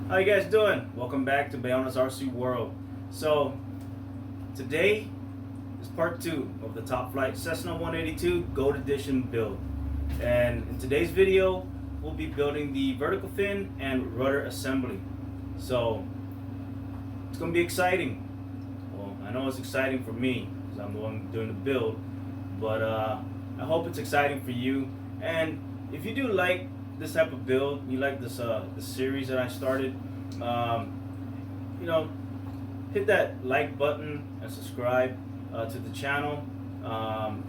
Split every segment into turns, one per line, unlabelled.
How you guys doing? Welcome back to Bayona's RC World. So today is part 2 of the top Flite Cessna 182 Gold Edition build. And in today's video, we'll be building the vertical fin and rudder assembly. So it's going to be exciting. Well, I know it's exciting for me because I'm the one doing the build, but I hope it's exciting for you. And if you do like this type of build, you like this series that I started, you know, hit that like button and subscribe to the channel.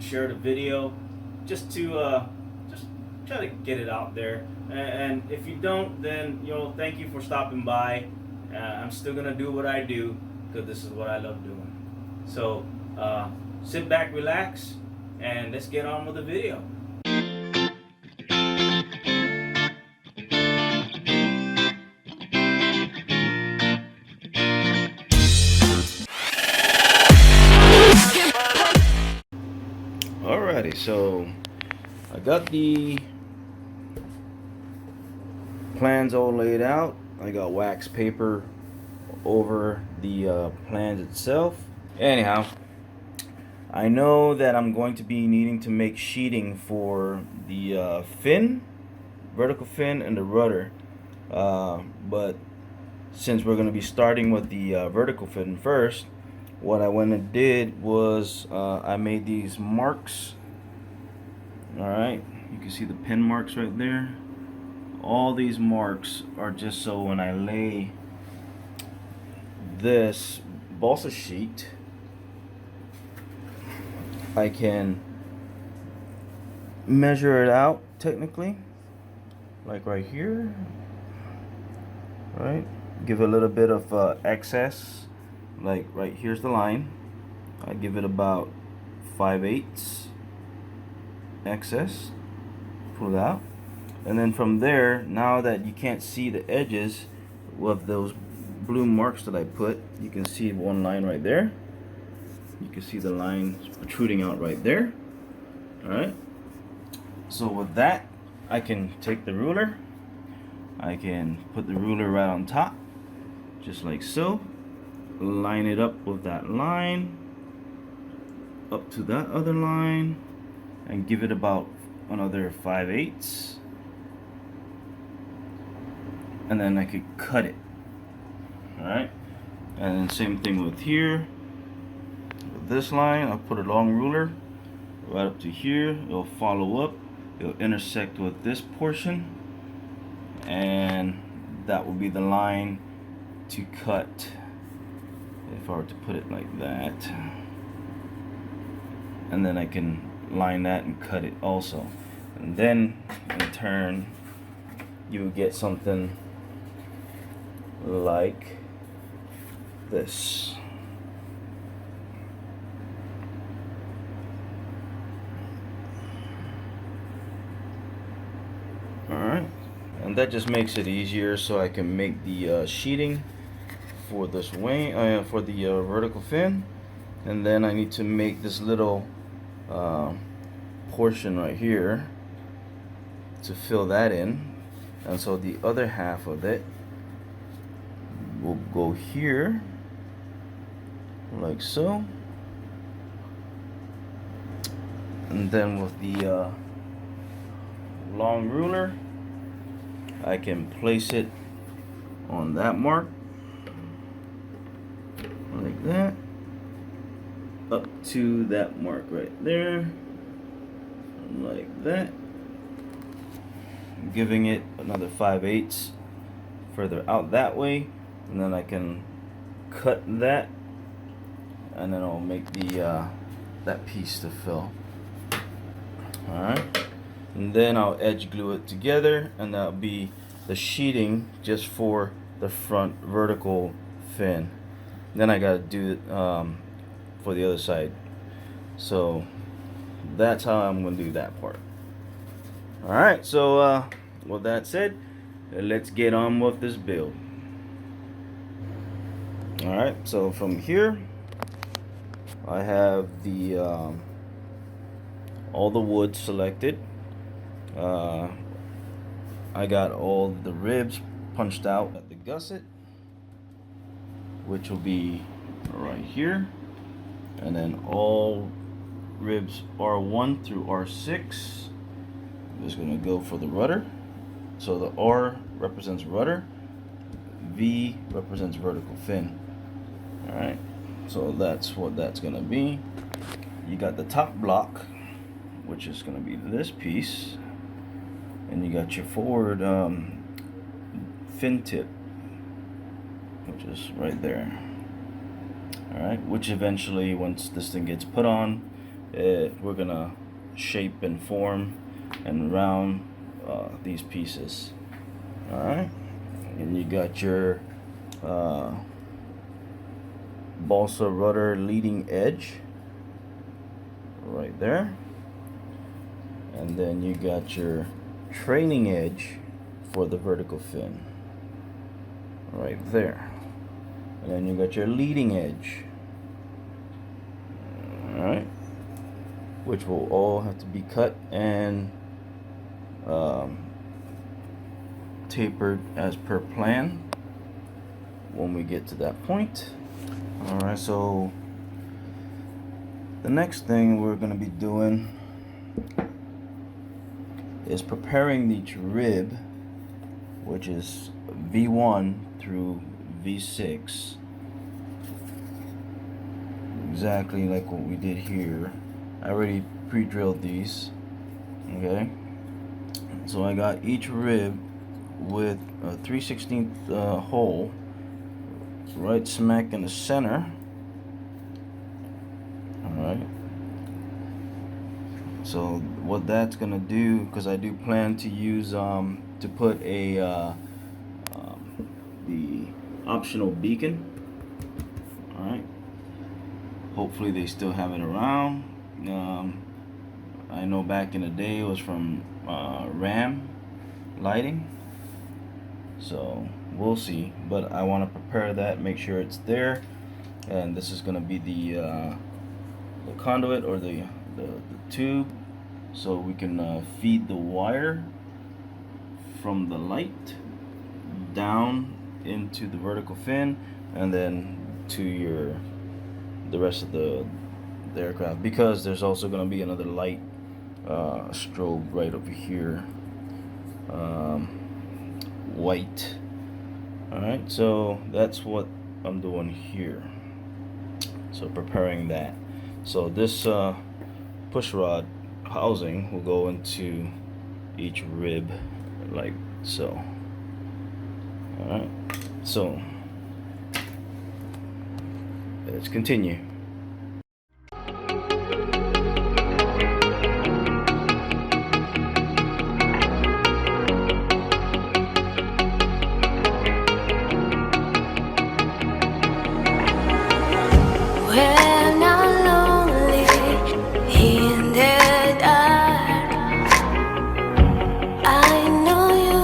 Share the video, just to just try to get it out there. And if you don't, then thank you for stopping by. I'm still gonna do what I do because this is what I love doing. So sit back, relax, and let's get on with the video. Alrighty, so I got the plans all laid out. I got wax paper over the plans itself. Anyhow, I know that I'm going to be needing to make sheeting for the fin, vertical fin, and the rudder. But since we're going to be starting with the vertical fin first, what I went and did was I made these marks. Alright, you can see the pin marks right there. All these marks are just so when I lay this balsa sheet, I can measure it out technically, like right here, right? Give a little bit of excess, like right here's the line. I give it about 5/8 excess, pull it out, and then from there, now that you can't see the edges of those blue marks that I put, you can see one line right there. You can see the line protruding out right there. Alright, so with that, I can take the ruler, I can put the ruler right on top, just like so, line it up with that line, up to that other line, and give it about another 5/8, and then I could cut it. Alright, and then same thing with here. With this line, I'll put a long ruler right up to here. It'll follow up, it'll intersect with this portion, and that will be the line to cut. If I were to put it like that, and then I can line that and cut it also, and then in turn you will get something like this. Alright, and that just makes it easier so I can make the sheeting for this wing, for the vertical fin, and then I need to make this little portion right here to fill that in, and so the other half of it will go here like so, and then with the long ruler I can place it on that mark like that, up to that mark right there, like that, giving it another 5/8 further out that way, and then I can cut that, and then I'll make the that piece to fill. Alright, and then I'll edge glue it together, and that'll be the sheeting just for the front vertical fin. Then I gotta do it for the other side. So that's how I'm gonna do that part. Alright, so with that said, let's get on with this build. Alright, so from here I have the all the wood selected. I got all the ribs punched out at the gusset, which will be right here, and then all ribs R1 through R6 is going to go for the rudder. So the R represents rudder, V represents vertical fin. Alright, so that's what that's going to be. You got the top block, which is going to be this piece, and you got your forward fin tip, which is right there. Alright, which eventually, once this thing gets put on, we're going to shape and form and round these pieces. Alright, and you got your balsa rudder leading edge right there, and then you got your trailing edge for the vertical fin right there, and then you got your leading edge, alright, which will all have to be cut and tapered as per plan when we get to that point. Alright, so the next thing we're going to be doing is preparing each rib, which is V1 through V6, exactly like what we did here. I already pre-drilled these. Okay, so I got each rib with a 3/16 hole right smack in the center. Alright, so what that's gonna do, because I do plan to use to put a the optional beacon. Alright, hopefully they still have it around. I know back in the day it was from Ram Lighting, so we'll see, but I want to prepare that, make sure it's there. And this is going to be the conduit, or the tube, so we can feed the wire from the light down into the vertical fin, and then to the rest of the aircraft, because there's also going to be another light strobe right over here, white. Alright, so that's what I'm doing here, so preparing that. So this push rod housing will go into each rib like so. Alright, so let's continue.
When I'm lonely in the dark, I know you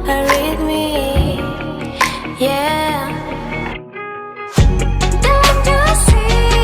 are with me, yeah. Don't you see?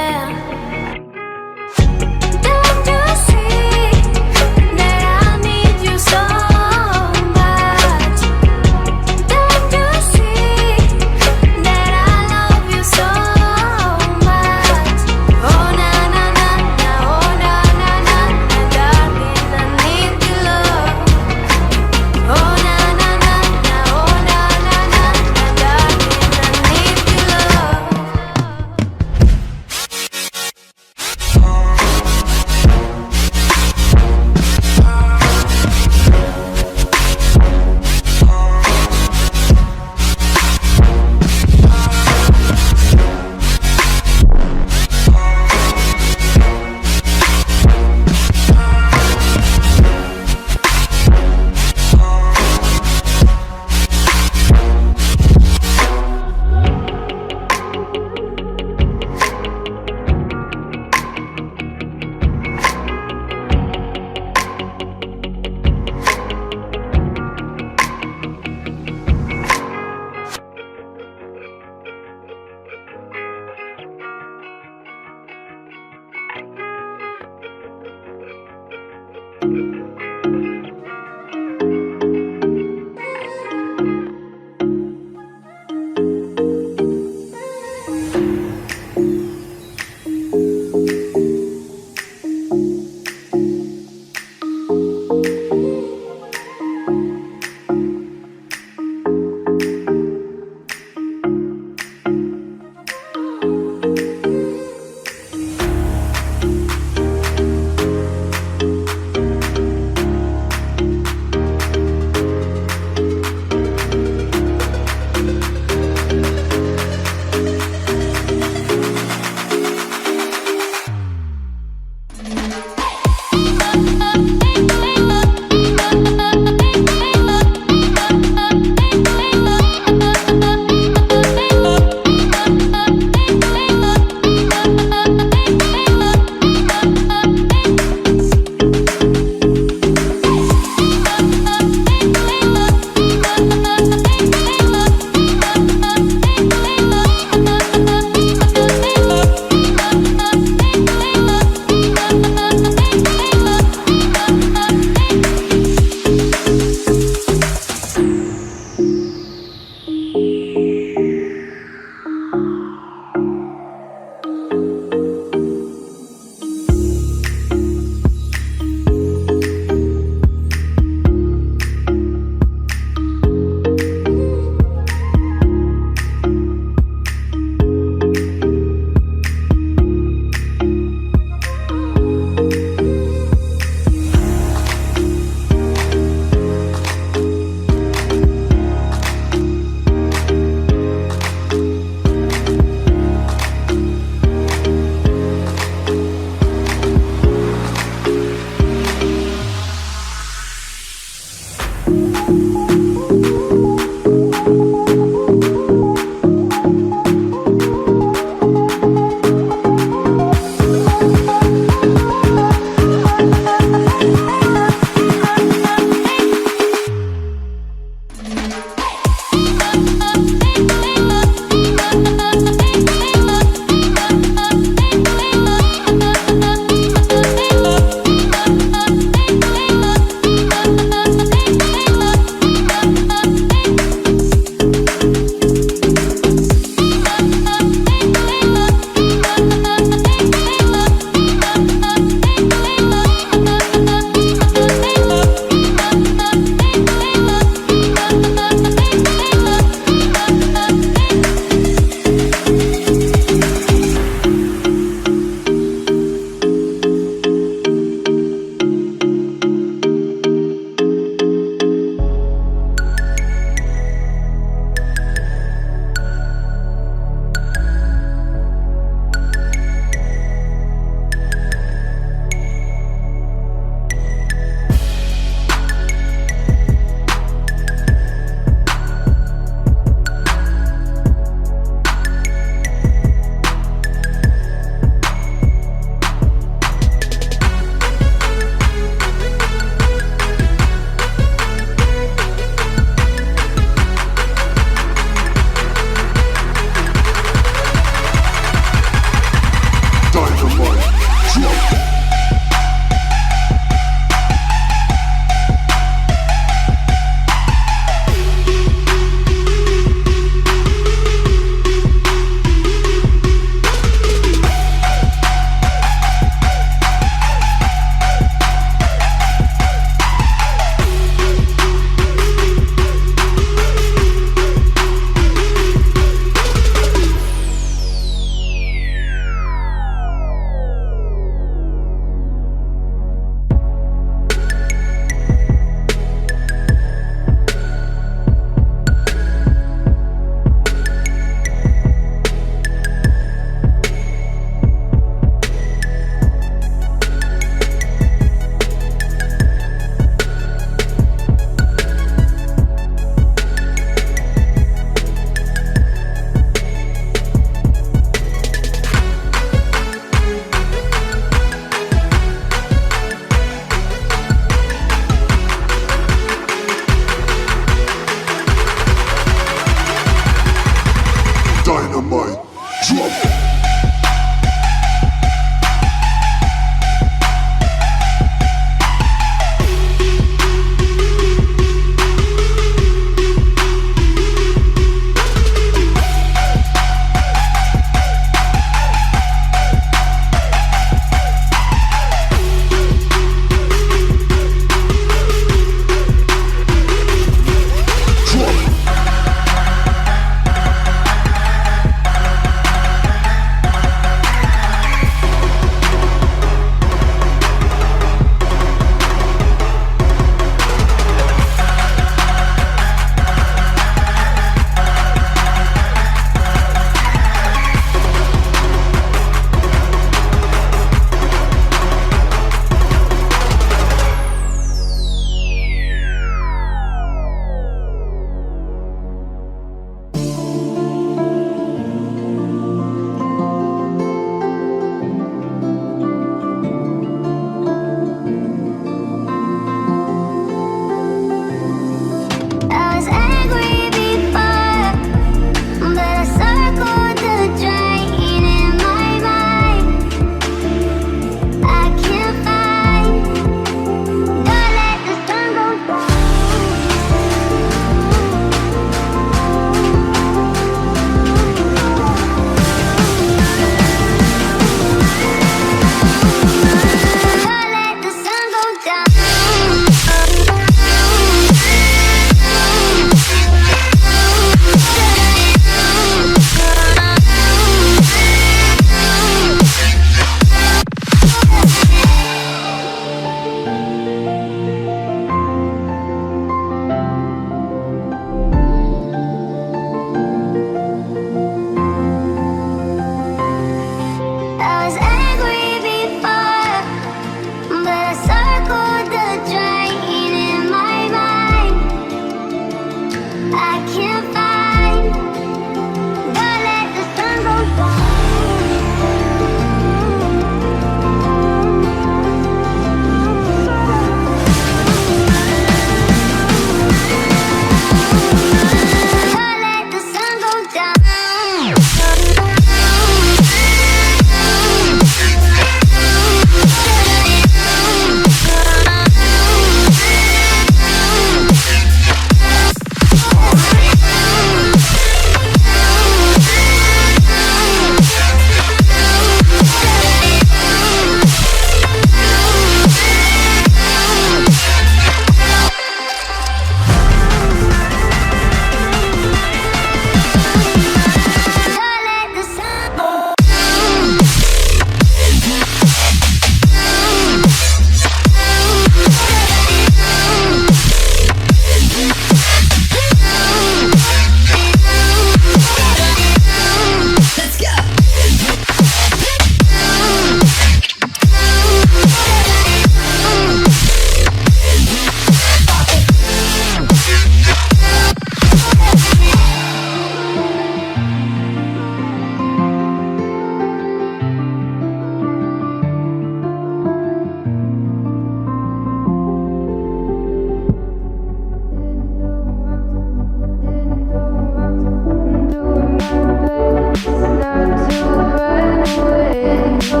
Sitting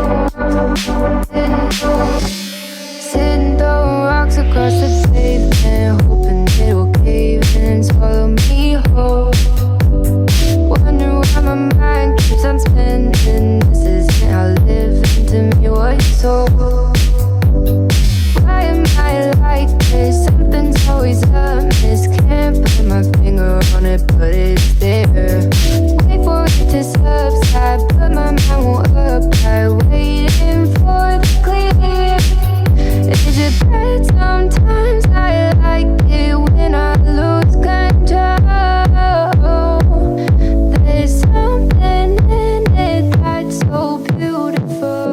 throwing rocks across the pavement, hoping it'll cave in and swallow me whole. Wondering why my mind keeps on spinning. This isn't how living to me was told. Why am I like this? Something's always amiss. Can't put my finger on it, but it's there. Wait for it to subside, but my mind won't apply. Waiting for the clear. Is it bad? Sometimes I like it when I lose control. There's something in it that's so beautiful.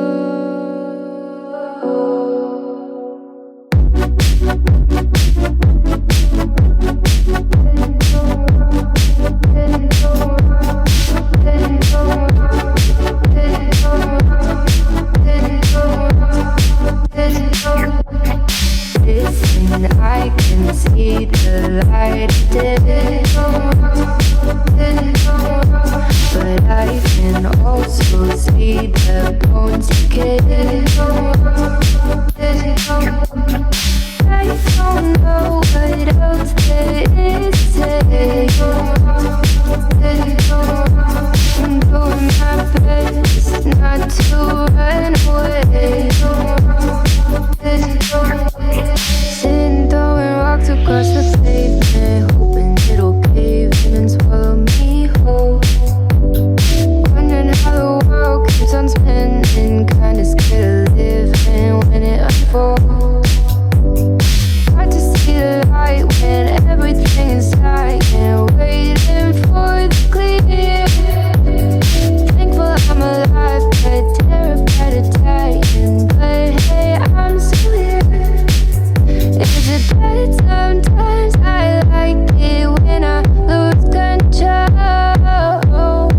Listen, I can see the light but I can also see the bones decay. I don't know what else there is to say. I'm doing my best not to run away. Sitting throwing rocks across the pavement, hoping it'll cave in and swallow me whole. Wondering how the world keeps on spinning, kinda scared of living when it unfolds. Hard to see the light when everything is silent, waiting for the clear. Thankful I'm alive, but terrified of dying. But hey, I'm still here. Is it bad? Sometimes I like it when I lose control.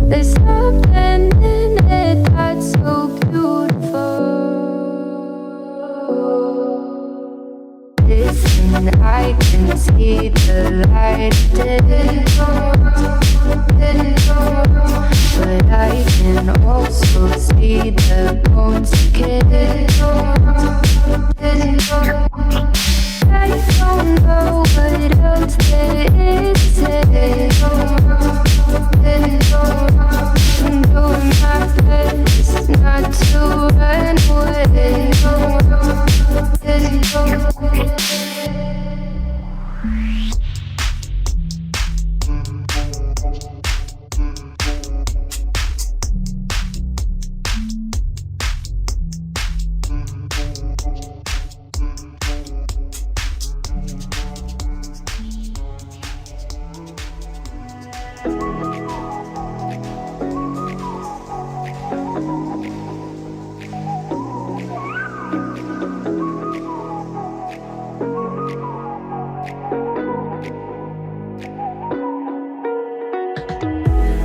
There's something in it that's so beautiful. Listen, I can see the light but I can also see the bones decay. I don't know what else there is to say. I'm doing my best not to run away.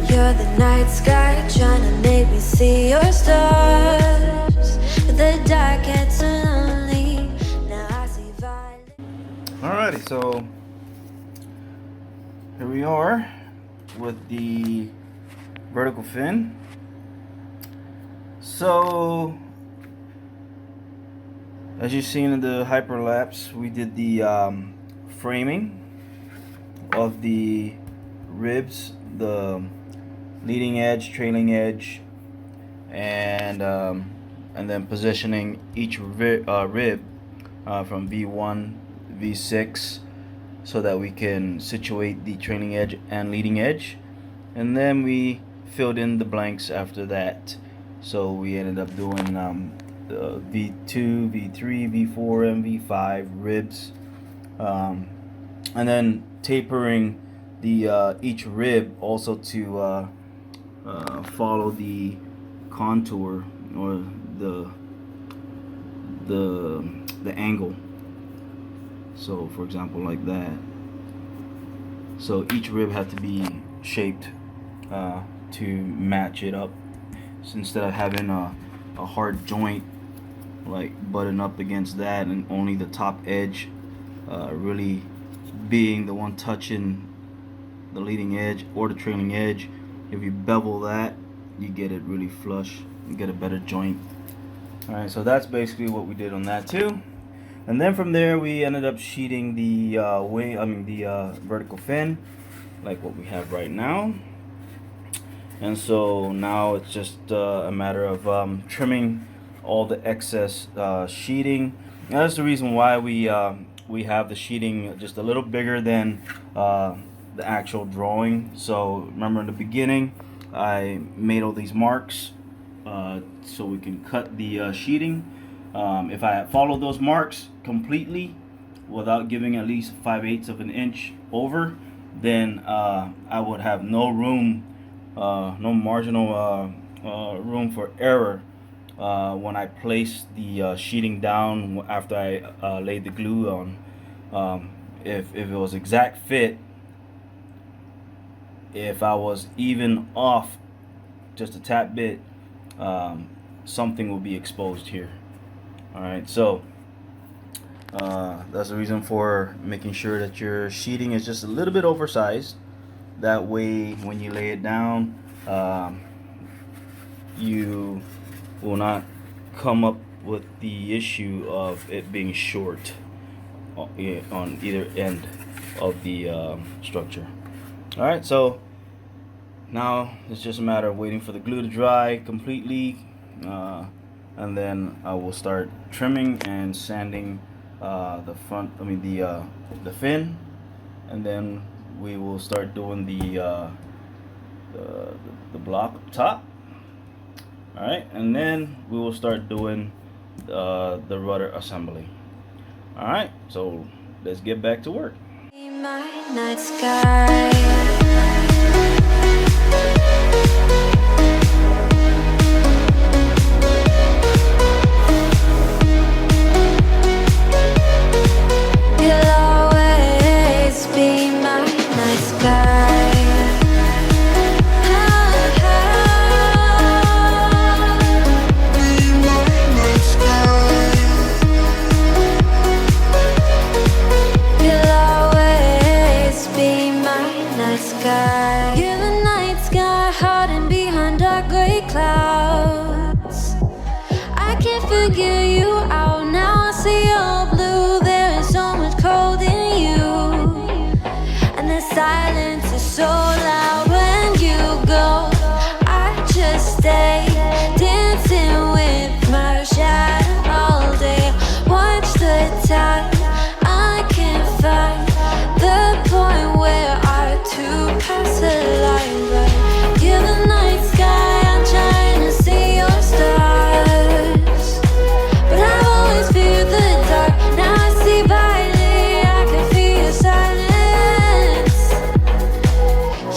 You're the night sky trying to make me see your stars. The dark gets so lonely. Now I see violet.
Alrighty, so here we are with the vertical fin. So as you've seen in the hyperlapse, we did the framing of the ribs, the leading edge, trailing edge, and then positioning each rib from V1, V6, so that we can situate the trailing edge and leading edge, and then we filled in the blanks after that. So we ended up doing V2, V3, V4, and V5 ribs, and then tapering the each rib also to follow the contour or the angle. So for example, like that. So each rib had to be shaped to match it up. So instead of having a hard joint like button up against that and only the top edge really being the one touching the leading edge or the trailing edge, if you bevel that, you get it really flush get a better joint. All right, so that's basically what we did on that too. And then from there we ended up sheeting the vertical fin, like what we have right now. And so now it's just a matter of trimming all the excess sheeting. Now that's the reason why we have the sheeting just a little bigger than the actual drawing. So remember in the beginning I made all these marks so we can cut the sheeting. If I had followed those marks completely without giving at least 5/8 of an inch over, then I would have no room, no marginal room for error when I place the sheeting down after I laid the glue on. If it was exact fit, if I was even off just a tad bit, something will be exposed here. Alright, so that's the reason for making sure that your sheeting is just a little bit oversized. That way when you lay it down, you will not come up with the issue of it being short on either end of the structure. Alright, so now it's just a matter of waiting for the glue to dry completely, and then I will start trimming and sanding the front, the fin, and then we will start doing the block up top. Alright, and then we will start doing the rudder assembly. Alright, so let's get back to work.
My night sky. Silence is so loud when you go. I just stay dancing with my shadow all day. Watch the time, I can't find the point where our two paths align. Right? You're the night sky, I'm trying to see your stars, but I've always feared the dark. Now I see brightly, I can feel your silence.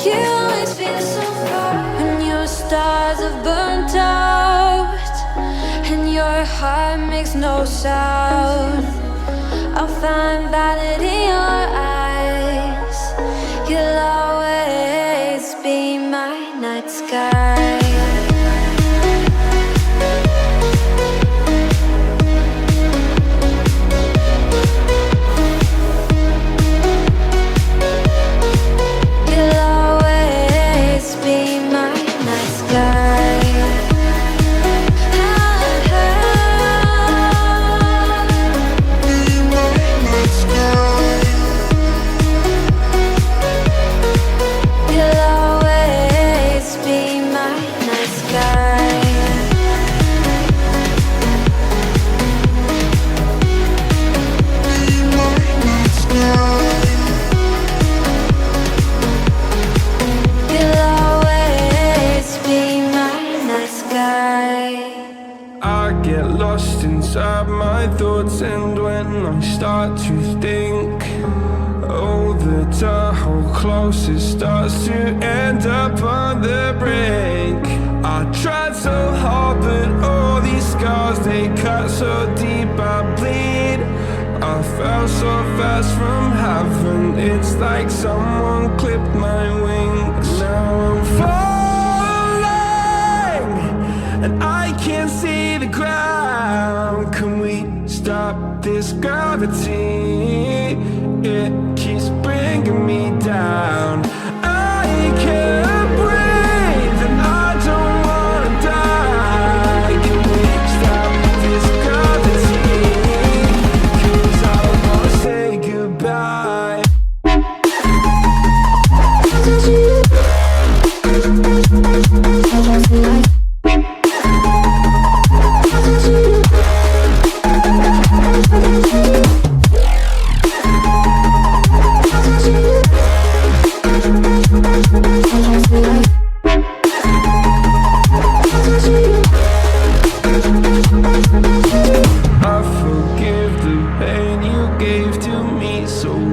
You always feel so far when your stars have burnt out and your heart makes no sound. I'll find valid in your eyes. You'll always be my night sky.
And when I start to think, oh, the tunnel closest starts to end up on the brink. I tried so hard, but all these scars, they cut so deep I bleed. I fell so fast from heaven, it's like someone clipped my wings. Now I'm falling, and I can't see the ground. Can we stop this gravity? It keeps bringing me down. I can't breathe and I don't wanna die.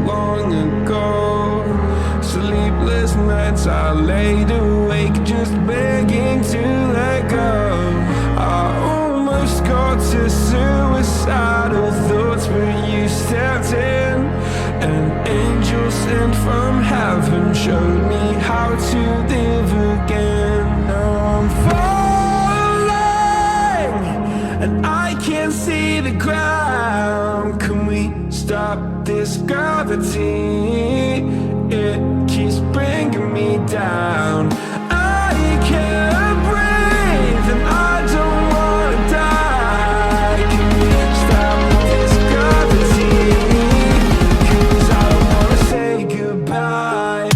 long ago. Sleepless nights I laid awake just begging to let go. I almost got to suicidal thoughts, but you stepped in. An angel sent from heaven showed me how to live again. Now I'm falling and I can't see the ground. Can we stop this gravity? It keeps bringing me down. I can't breathe and I don't wanna die. Can we stop this gravity? 'Cause I don't wanna say goodbye.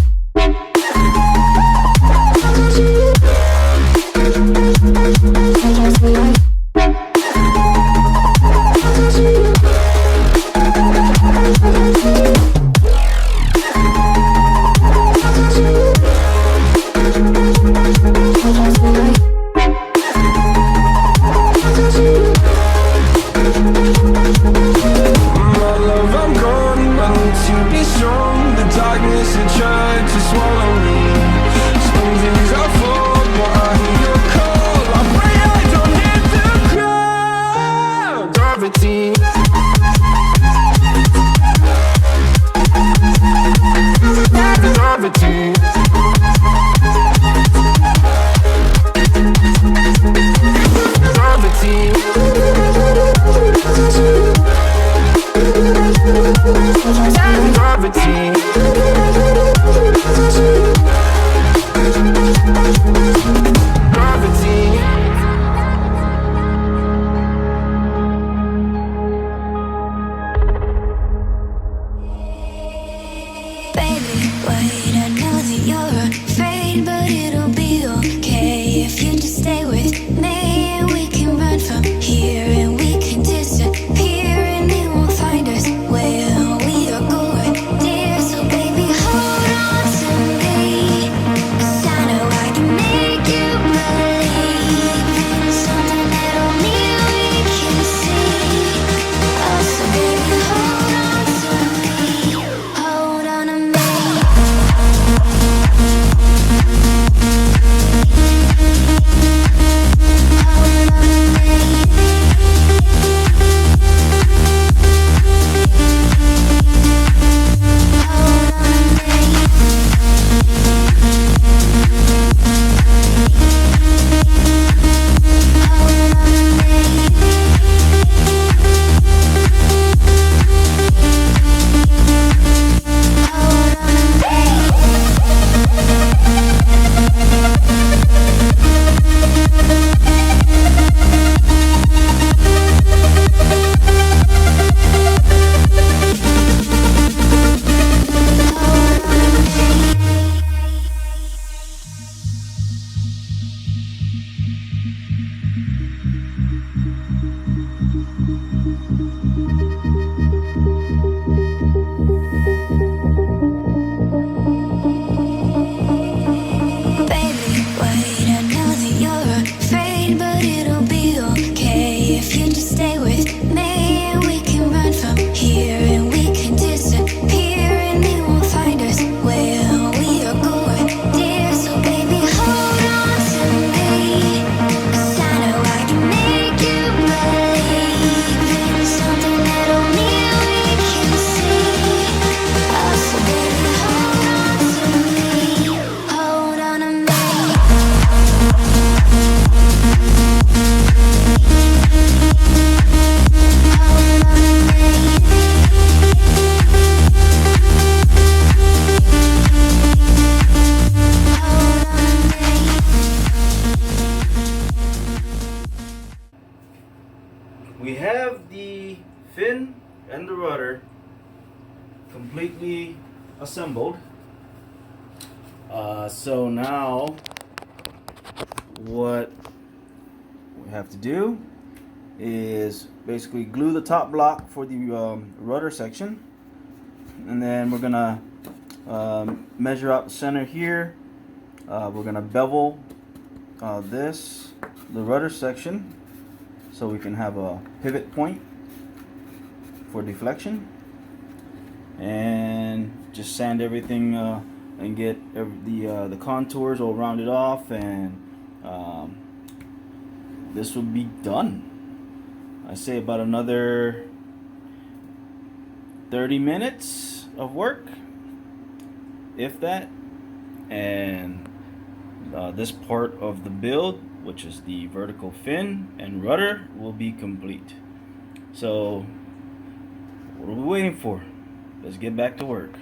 We have the fin and the rudder completely assembled. So now what we have to do is basically glue the top block for the rudder section, and then we're gonna measure out the center here. We're gonna bevel the rudder section so we can have a pivot point for deflection. and just sand everything and get the contours all rounded off, and this will be done. I say about another 30 minutes of work, if that, and this part of the build, which is the vertical fin and rudder, will be complete. So what are we waiting for? Let's get back to work.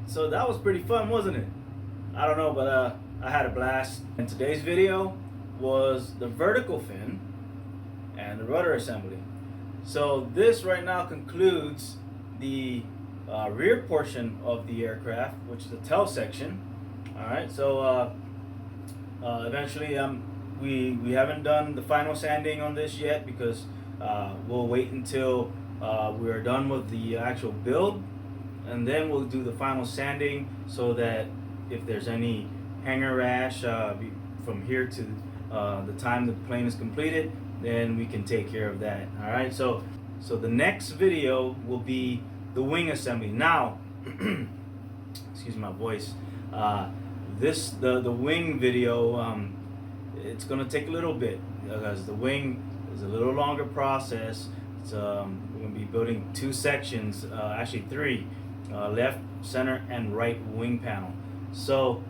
So that was pretty fun, wasn't it? I don't know, but I had a blast. And today's video was the vertical fin and the rudder assembly. So this right now concludes the rear portion of the aircraft, which is the tail section. All right, so eventually we haven't done the final sanding on this yet because we'll wait until we're done with the actual build, and then we'll do the final sanding so that if there's any hanger rash from here to the time the plane is completed, then we can take care of that. All right, so the next video will be the wing assembly. Now excuse my voice. The wing video, it's gonna take a little bit because the wing is a little longer process. It's, we're gonna be building 2 sections, actually 3, left, center, and right wing panel. So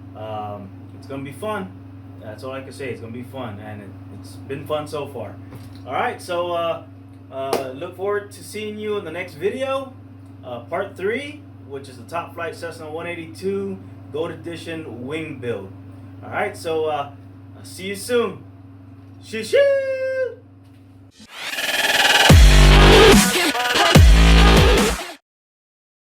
it's gonna be fun. That's all I can say. It's gonna be fun, and it's been fun so far. All right, so look forward to seeing you in the next video, part 3, which is the Top Flite Cessna 182 Gold Edition wing build. All right, so see you soon. Shee.